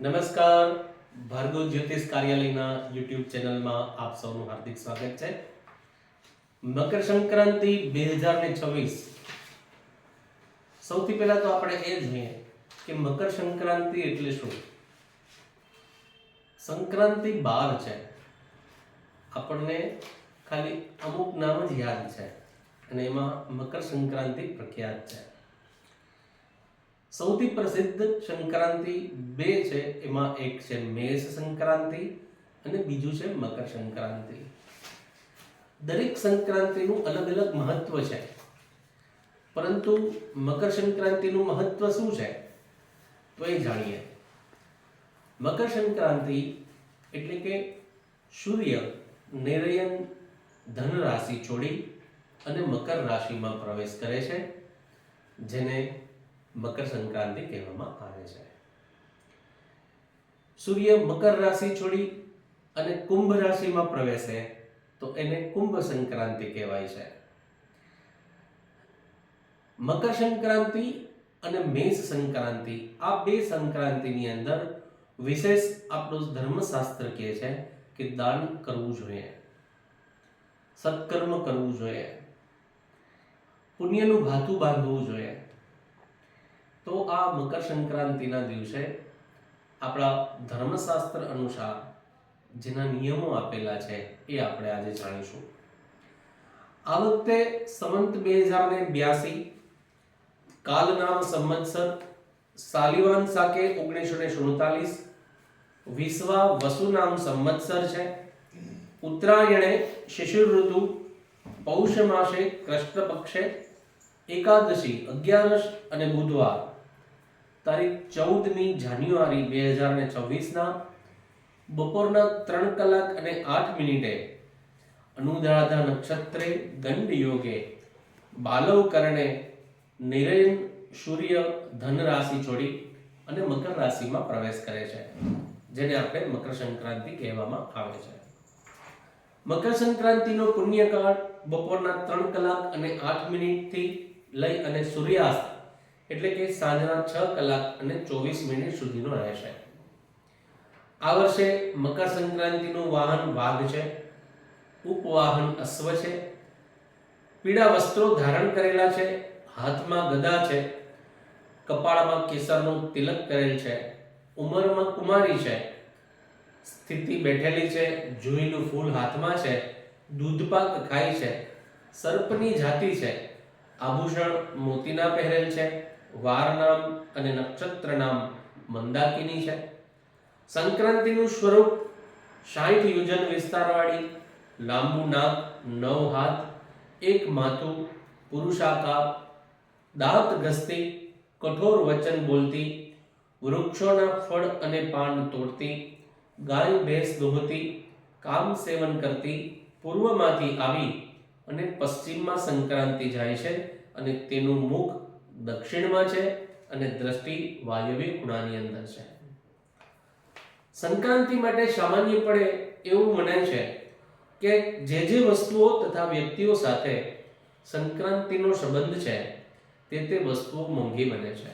નમસ્કાર, ભાર્ગવ જ્યોતિષ કાર્યાલયના યુટ્યુબ ચેનલમાં આપ સૌનું હાર્દિક સ્વાગત છે. મકર સંક્રાંતિ 2026. સૌથી પહેલા તો આપણે એ જોઈએ કે મકર સંક્રાંતિ એટલે શું. સંક્રાંતિ 12 છે, આપણને ખાલી અમુક નામ જ યાદ છે અને એમાં મકર સંક્રાંતિ પ્રખ્યાત છે. સૌથી પ્રસિદ્ધ સંક્રાંતિ બે છે, એમાં એક છે મેષ સંક્રાંતિ અને બીજું છે મકર સંક્રાંતિ. દરેક સંક્રાંતિનું અલગ અલગ મહત્વ છે, પરંતુ મકર સંક્રાંતિનું મહત્વ શું છે તો એ જાણીએ. મકર સંક્રાંતિ એટલે કે સૂર્ય નિરયન ધન રાશિ છોડી અને મકર રાશિમાં પ્રવેશ કરે છે, જેને મકર સંક્રાંતિ કહેવામાં આવે છે. સૂર્ય મકર રાશિ છોડી અને કુંભ રાશિમાં પ્રવેશે તો એને કુંભ સંક્રાંતિ કહેવાય છે. મકર સંક્રાંતિ અને મેષ સંક્રાંતિ, આ બે સંક્રાંતિની અંદર વિશેષ આપણું ધર્મશાસ્ત્ર કહે છે કે દાન કરવું જોઈએ, સત્કર્મ કરવું જોઈએ, પુણ્યનું ભાથું બાંધવું જોઈએ. તો આ મકર સંક્રાંતિના દિવસે આપણા ધર્મશાસ્ત્ર અનુસાર જેના નિયમો આપેલા છે એ આપણે આજે જાણીશું. આ વખતે સંવંત 2082, કાલનામ સંવત્સર સાલિવાન સાકે 1947, વિશ્વા વસુ નામ સંવત્સર છે. ઉત્તરાયણે શિશિર ઋતુ, પૌષ માસે કૃષ્ણ પક્ષે એકાદશી 11 અને બુધવાર તારીખ 14મી જાન્યુઆરી 2026 બપોરના 3 કલાક અને 8 મિનિટે અનુરાધા નક્ષત્રે ગંડ યોગે બાલવ કરણે નિરયન સૂર્ય ધન રાશિ છોડી અને મકર રાશિમાં પ્રવેશ કરે છે, જેને આપણે મકર સંક્રાંતિ કહેવામાં આવે છે. મકર સંક્રાંતિનો પુણ્યકાળ બપોરના 3 કલાક અને 8 મિનિટથી લઈ અને સૂર્યાસ્ત એટલે કે સાંજના 6 કલાક અને 24 મિનિટ સુધીનો રહેશે. આ વર્ષે મકર સંક્રાંતિનું વાહન વાઘ છે, ઉપવાહન અશ્વ છે, પીળા વસ્ત્રો ધારણ કરેલા છે, હાથમાં ગદા છે, કપાળમાં કેસરનું તિલક કરેલ છે, ઉંમરમાં કુમારી છે, સ્થિતિ બેઠેલી છે, જુહીનું ફૂલ હાથમાં છે, દૂધપાક ખાય છે, સર્પની જાતિ છે, આભૂષણ મોતીના પહેરેલ છે, વાર નામ અને નક્ષત્ર નામ મંદાકિની છે. સંક્રાંતિનું સ્વરૂપ 60 યોજન વિસ્તારવાળી, લાંબુ નાક, 9 હાથ, એક માથું, પુરુષાકાર, દાંત ઘસતી, કઠોર વચન બોલતી, વૃક્ષોના ફળ અને પાન તોડતી, ગાય ભેંસ દોહતી, કામ સેવન કરતી, પૂર્વમાંથી આવી અને પશ્ચિમમાં સંક્રાંતિ જાય છે અને તેનું મુખ દક્ષિણમાં છે અને દ્રષ્ટિ વાયવ્ય ખૂણાની અંદર છે. સંક્રાંતિ માટે સામાન્યપણે એવું મનાય છે કે જે વસ્તુઓ તથા વ્યક્તિઓ સાથે સંક્રાંતિનો સંબંધ છે તે વસ્તુઓ મોંઘી બને છે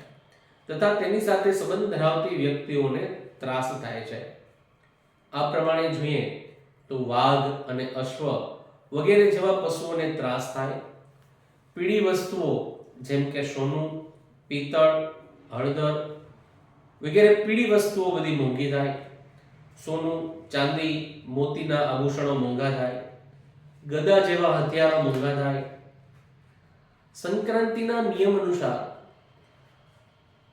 તથા તેની સાથે સંબંધ ધરાવતી વ્યક્તિઓને ત્રાસ થાય છે. આ પ્રમાણે જોઈએ તો વાઘ અને અશ્વ વગેરે જેવા પશુઓને ત્રાસ થાય. પીળી વસ્તુઓ જેમ કે સોનું, પિત્તળ, હળદર વગેરે પીળી વસ્તુઓ બધી મોંઘી થાય. સોનું, ચાંદી, મોતીના આભૂષણો મોંઘા થાય. ગદા જેવા હથિયારો મોંઘા થાય. સંક્રાંતિના નિયમ અનુસાર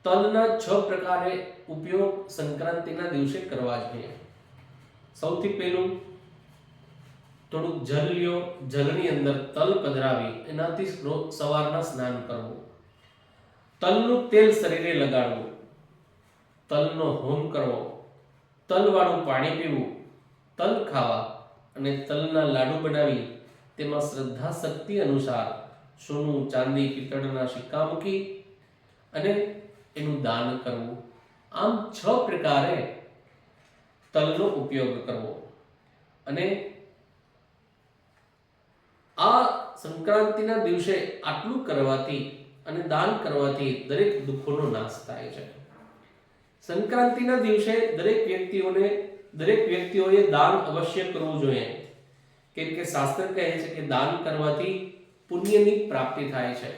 તલના 6 પ્રકારે ઉપયોગ સંક્રાંતિના દિવસે કરવા જોઈએ. સૌથી પહેલું, થોડુંક જલ લ્યો, જલની અંદર તલ પધરાવી એનાથી સવારના સ્નાન કરવું. તલનું તેલ શરીરે લગાડવું, તલનો હોમ કરવો, તલવાળું પાણી પીવું, તલ ખાવા અને તલના લાડુ બનાવી તેમાં શ્રદ્ધા શક્તિ અનુસાર સોનું, ચાંદી, પિત્તળના સિક્કા મૂકી અને એનું દાન કરવું. આમ 6 પ્રકારે તલનો ઉપયોગ કરવો અને આ સંક્રાંતિના દિવસે આટલું કરવાથી અને દાન કરવાથી દરેક દુઃખોનો નાશ થાય છે. સંક્રાંતિના દિવસે દરેક વ્યક્તિઓએ દાન અવશ્ય કરવું જોઈએ, કેમ કે શાસ્ત્ર કહે છે કે દાન કરવાથી પુણ્યની પ્રાપ્તિ થાય છે.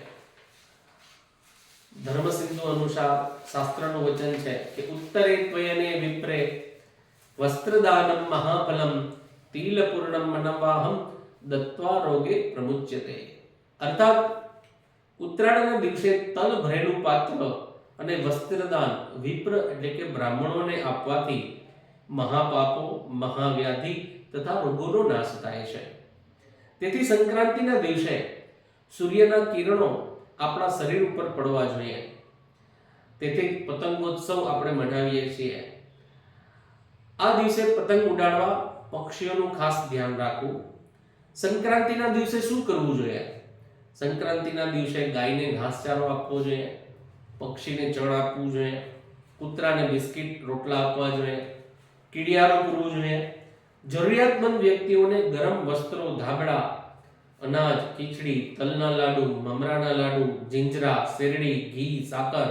ધર્મસિંધુ અનુસાર શાસ્ત્રનું વચન છે કે ઉત્તરે ત્વયને વિપ્રે વસ્ત્રદાનમ મહાફલમ તિલપૂર્ણમ મનવાહમ દત્વા રોગે પ્રમુચ્યતે. અર્થાત ઉત્તરાયણના દિવસે તલ ભરેલું પાત્ર અને વસ્ત્રદાન વિપ્ર એટલે કે બ્રાહ્મણોને આપવાથી મહાપાપો, મહાવ્યાધિ તથા રોગોનો નાશ થાય છે. તેથી સંક્રાંતિના દિવસે સૂર્યના કિરણો આપણા શરીર ઉપર પડવા જોઈએ. તેથી પતંગોત્સવ આપણે મનાવીએ છીએ. આ દિવસે પતંગ ઉડાડવા, પક્ષીઓનું ખાસ ધ્યાન રાખવું. સંક્રાંતિના દિવસે શું કરવું જોઈએ? સંક્રાંતિના દિવસે ગાયને ઘાસચારો આપવો જોઈએ, પક્ષીને ચણ આપવું જોઈએ, કૂતરાને બિસ્કિટ રોટલા આપવા જોઈએ, કીડિયારો પૂરવું જોઈએ. જરૂરિયાતમંદ વ્યક્તિઓને ગરમ વસ્ત્રો, ધાબળા, અનાજ, ખીચડી, તલના લાડુ, મમરાના લાડુ, જીંજરા, શેરડી, ઘી, સાકર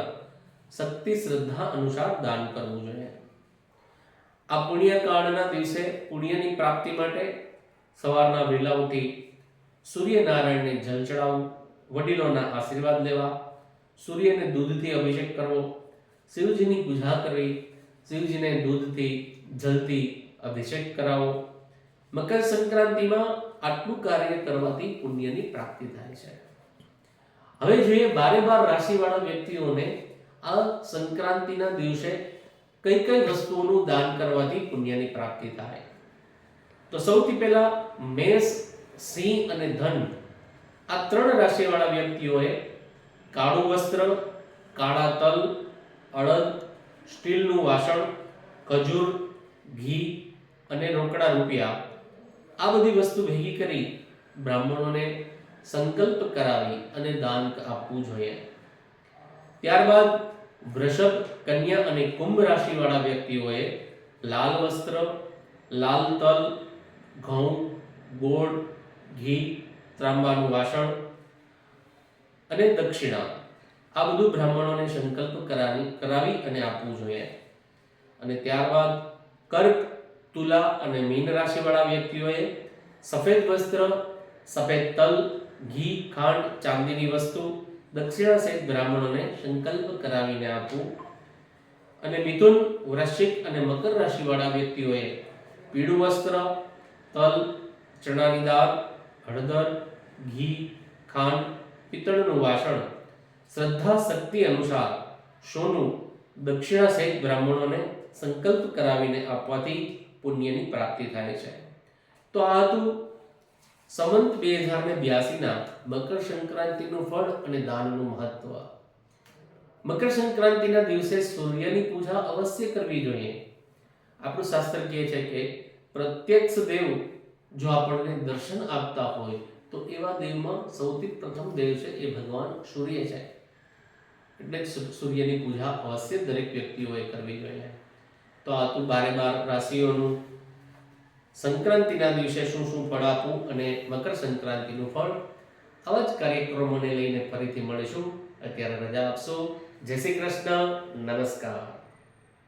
શક્તિ શ્રદ્ધા અનુસાર દાન કરવું જોઈએ. આ પુણ્યકાળના દિવસે પુણ્યની પ્રાપ્તિ માટે સવારના વહેલા ઉઠી સૂર્યનારાયણને જલ ચડાવવું, વડીલોના આશીર્વાદ લેવા, સૂર્યને દૂધથી અભિષેક કરવો, શિવજીની પૂજા કરવી, શિવજીને દૂધથી, જલથી અભિષેક કરાવો. મકર સંક્રાંતિમાં આટલું કાર્ય કરવાથી પુણ્યની પ્રાપ્તિ થાય છે. હવે જોઈએ 12 રાશિવાળા વ્યક્તિઓને આ સંક્રાંતિના દિવસે કઈ કઈ વસ્તુઓનું દાન કરવાથી પુણ્યની પ્રાપ્તિ થાય. તો સૌથી પહેલા મેષ, સિંહ અને ધન આ 3 રાશિવાળા વ્યક્તિઓએ કાળું વસ્ત્ર, કાળા તલ, અડદ, સ્ટીલનું વાસણ, ખજૂર, ઘી અને રોકડા રૂપિયા આ બધી વસ્તુ ભેગી કરી બ્રાહ્મણોને સંકલ્પ કરાવી અને દાન આપવું જોઈએ. ત્યારબાદ વૃષભ, કન્યા અને કુંભ રાશિવાળા વ્યક્તિઓએ લાલ વસ્ત્ર, લાલ તલ, ઘઉં, ગોળ, ઘી, ત્રાંબાનું વાસણ અને દક્ષિણા આ બધું બ્રાહ્મણોને સંકલ્પ કરાવી અને આપવું જોઈએ. અને ત્યારબાદ કર્ક, તુલા અને મીન રાશિવાળા વ્યક્તિઓએ સફેદ વસ્ત્ર, સફેદ તલ, ઘી, ખાંડ, ચાંદીની વસ્તુ, દક્ષિણા સહિત બ્રાહ્મણોને સંકલ્પ કરાવીને આપવું. અને મિથુન, વૃશ્ચિક અને મકર રાશિવાળા વ્યક્તિઓએ પીળું વસ્ત્ર, તલ, ચણાની દાળ, હળદર, ઘી, ખાંડ, પિત્તળનું વાસણ, શ્રદ્ધા શક્તિ અનુસાર સોનું, દક્ષિણા સહિત બ્રાહ્મણોને સંકલ્પ કરાવીને આપવાથી પુણ્યની પ્રાપ્તિ થાય છે. તો આ હતું સંવત 2082ના મકર સંક્રાંતિનું ફળ અને દાનનું મહત્વ. મકર સંક્રાંતિના દિવસે સૂર્યની પૂજા અવશ્ય કરવી જોઈએ. આપણું શાસ્ત્ર કહે છે કે પ્રત્યક્ષ દેવ જો આપણને દર્શન આપતા હોય તો એવા દેવમાં સૌથી પ્રથમ દેવ છે એ ભગવાન સૂર્ય છે. એટલે સૂર્યની પૂજા અવશ્ય દરેક વ્યક્તિઓએ કરવી જોઈએ. તો આ તો 12 રાશિઓનું સંક્રાંતિના દિવસે શું શું ફળ આપવું અને મકર સંક્રાંતિનું ફળ. આવા જ કાર્યક્રમોને લઈને ફરીથી મળીશું. અત્યારે રજા આપશો. જય શ્રી કૃષ્ણ. નમસ્કાર.